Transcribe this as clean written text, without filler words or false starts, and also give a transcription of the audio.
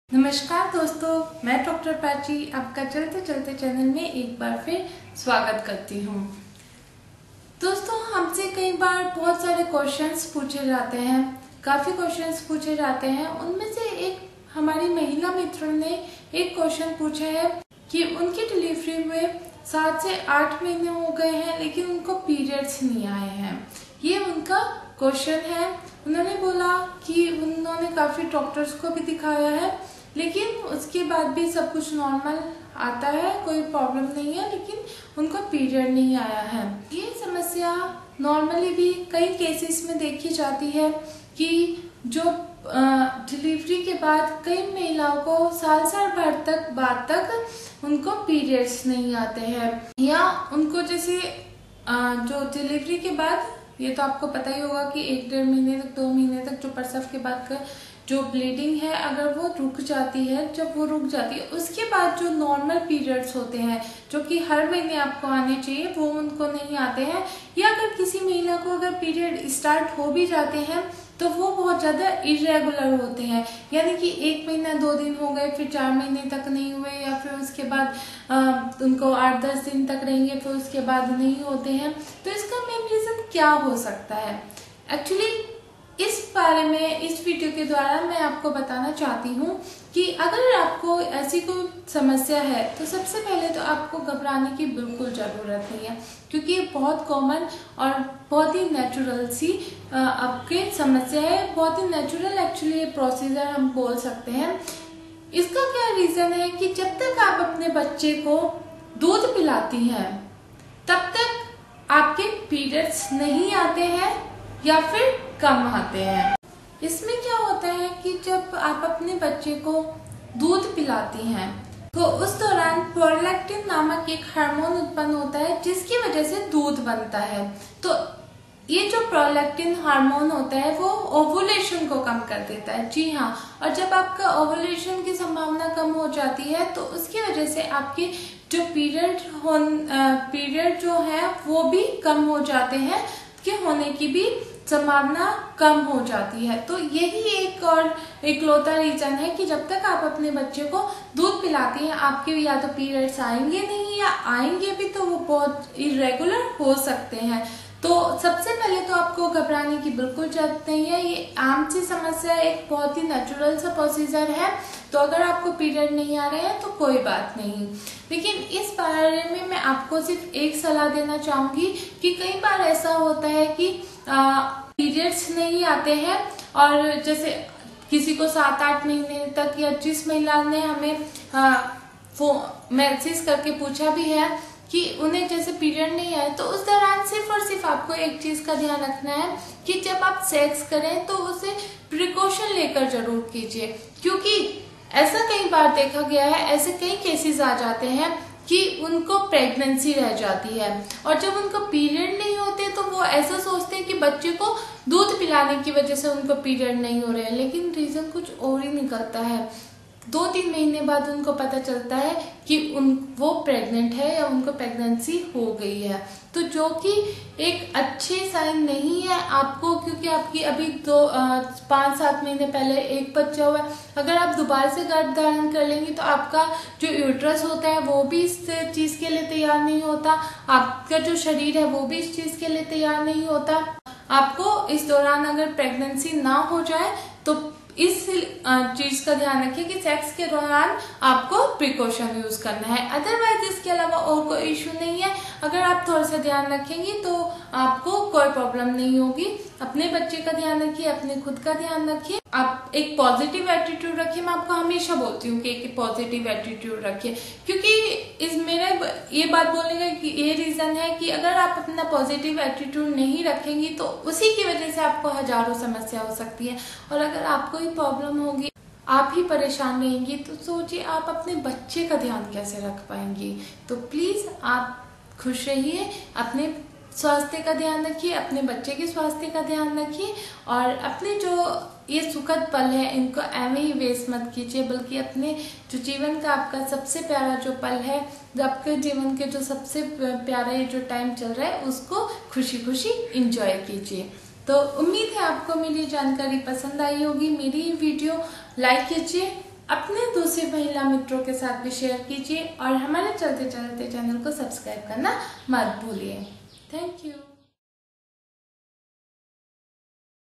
नमस्कार दोस्तों, मैं डॉक्टर प्राची आपका चलते चलते चैनल में एक बार फिर स्वागत करती हूँ। दोस्तों, हमसे कई बार बहुत सारे क्वेश्चंस पूछे जाते हैं, काफ़ी क्वेश्चंस पूछे जाते हैं। उनमें से एक हमारी महिला मित्र ने एक क्वेश्चन पूछा है कि उनकी डिलीवरी में 7 से 8 महीने हो गए हैं लेकिन उनको पीरियड्स नहीं आए हैं। ये उनका क्वेश्चन है। उन्होंने बोला कि उन्होंने काफ़ी डॉक्टर्स को भी दिखाया है लेकिन उसके बाद भी सब कुछ नॉर्मल आता है, कोई प्रॉब्लम नहीं है, लेकिन उनको पीरियड नहीं आया है। ये समस्या नॉर्मली भी कई केसेस में देखी जाती है कि जो डिलीवरी के बाद कई महिलाओं को साल भर तक बाद तक उनको पीरियड्स नहीं आते हैं, या उनको जैसे जो डिलीवरी के बाद, ये तो आपको पता ही होगा कि 1-1.5 महीने तक 2 महीने तक जो प्रसव के बाद का जो ब्लीडिंग है अगर वो रुक जाती है, जब वो रुक जाती है उसके बाद जो नॉर्मल पीरियड्स होते हैं जो कि हर महीने आपको आने चाहिए वो उनको नहीं आते हैं। या अगर किसी महिला को अगर पीरियड स्टार्ट हो भी जाते हैं तो वो बहुत ज़्यादा इरेगुलर होते हैं, यानी कि 1 महीना 2 दिन हो गए, फिर 4 महीने तक नहीं हुए, या फिर उसके बाद उनको 8-10 दिन तक रहेंगे, फिर उसके बाद नहीं होते हैं। तो इसका मेन रीज़न क्या हो सकता है? एक्चुअली इस बारे में इस वीडियो के द्वारा मैं आपको बताना चाहती हूँ कि अगर आपको ऐसी कोई समस्या है तो सबसे पहले तो आपको घबराने की बिल्कुल ज़रूरत नहीं है, क्योंकि ये बहुत कॉमन और बहुत ही नेचुरल सी आपकी समस्या है। बहुत ही नेचुरल एक्चुअली ये प्रोसीजर हम बोल सकते हैं। इसका क्या रीज़न है कि जब तक आप अपने बच्चे को दूध पिलाती हैं तब तक आपके पीरियड्स नहीं आते हैं या फिर कम आते हैं। इसमें क्या होता है कि जब आप अपने बच्चे को दूध पिलाती हैं तो उस दौरान प्रोलैक्टिन नामक एक हार्मोन उत्पन्न होता है जिसकी वजह से दूध बनता है। तो ये जो प्रोलैक्टिन हार्मोन होता है वो ओवुलेशन को कम कर देता है। जी हाँ, और जब आपका ओवुलेशन की संभावना कम हो जाती है तो उसकी वजह से आपके जो पीरियड जो है वो भी कम हो जाते हैं, के होने की भी संभावना कम हो जाती है। तो यही एक और इकलौता रीजन है कि जब तक आप अपने बच्चे को दूध पिलाती हैं आपके या तो पीरियड्स आएंगे नहीं, या आएंगे भी तो वो बहुत इरेगुलर हो सकते हैं। तो सबसे पहले तो आपको घबराने की बिल्कुल जरूरत नहीं है। ये आम सी समस्या, एक बहुत ही नेचुरल सा प्रोसीजर है। तो अगर आपको पीरियड नहीं आ रहे हैं तो कोई बात नहीं, लेकिन इस बारे में मैं आपको सिर्फ एक सलाह देना चाहूंगी कि कई बार ऐसा होता है कि पीरियड्स नहीं आते हैं, और जैसे किसी को 7-8 महीने तक, या जिस महिला ने हमें मैसेज करके पूछा भी है कि उन्हें जैसे पीरियड नहीं आए, तो उस दौरान सिर्फ और सिर्फ आपको एक चीज का ध्यान रखना है कि जब आप सेक्स करें तो उसे प्रिकॉशन लेकर जरूर कीजिए, क्योंकि ऐसा कई बार देखा गया है, ऐसे कई केसेस आ जाते हैं कि उनको प्रेगनेंसी रह जाती है, और जब उनको पीरियड नहीं होते तो वो ऐसा सोचते हैं कि बच्चे को दूध पिलाने की वजह से उनको पीरियड नहीं हो रहे हैं, लेकिन रीजन कुछ और ही निकलता है। 2-3 महीने बाद उनको पता चलता है कि वो प्रेग्नेंट है या उनको प्रेगनेंसी हो गई है, तो जो कि एक अच्छे साइन नहीं है आपको, क्योंकि आपकी अभी 5-7 महीने पहले एक बच्चा हुआ है। अगर आप दोबारा से गर्भ धारण कर लेंगी तो आपका जो यूट्रस होता है वो भी इस चीज के लिए तैयार नहीं होता, आपका जो शरीर है वो भी इस चीज के लिए तैयार नहीं होता। आपको इस दौरान अगर प्रेगनेंसी ना हो जाए तो इस चीज का ध्यान रखिए कि सेक्स के दौरान आपको प्रिकॉशन यूज करना है। अदरवाइज इसके अलावा और कोई इश्यू नहीं है। अगर आप थोड़ा सा ध्यान रखेंगी तो आपको कोई प्रॉब्लम नहीं होगी। अपने बच्चे का ध्यान रखिए, अपने खुद का ध्यान रखिए, आप एक पॉजिटिव एटीट्यूड रखिए। मैं आपको हमेशा बोलती हूँ कि एक पॉजिटिव एटीट्यूड रखिए, क्योंकि मेरा ये बात बोलने का कि ये रीजन है कि अगर आप अपना पॉजिटिव एटीट्यूड नहीं रखेंगी तो उसी की वजह से आपको हजारों समस्या हो सकती है, और अगर आपको ही प्रॉब्लम होगी, आप ही परेशान रहेंगी, तो सोचिए आप अपने बच्चे का ध्यान कैसे रख पाएंगी। तो प्लीज आप खुश रहिए, अपने स्वास्थ्य का ध्यान रखिए, अपने बच्चे के स्वास्थ्य का ध्यान रखिए, और अपने जो ये सुखद पल है इनको ऐਵੇਂ ही वेस्ट मत कीजिए, बल्कि अपने जो जीवन का आपका सबसे प्यारा जो पल है, जो आपके जीवन के जो सबसे प्यारा ये जो टाइम चल रहा है उसको खुशी खुशी इंजॉय कीजिए। तो उम्मीद है आपको मेरी जानकारी पसंद आई होगी। मेरी वीडियो लाइक कीजिए, अपने दूसरे महिला मित्रों के साथ भी शेयर कीजिए और हमारे चलते चलते चैनल को सब्सक्राइब करना मत भूलिए।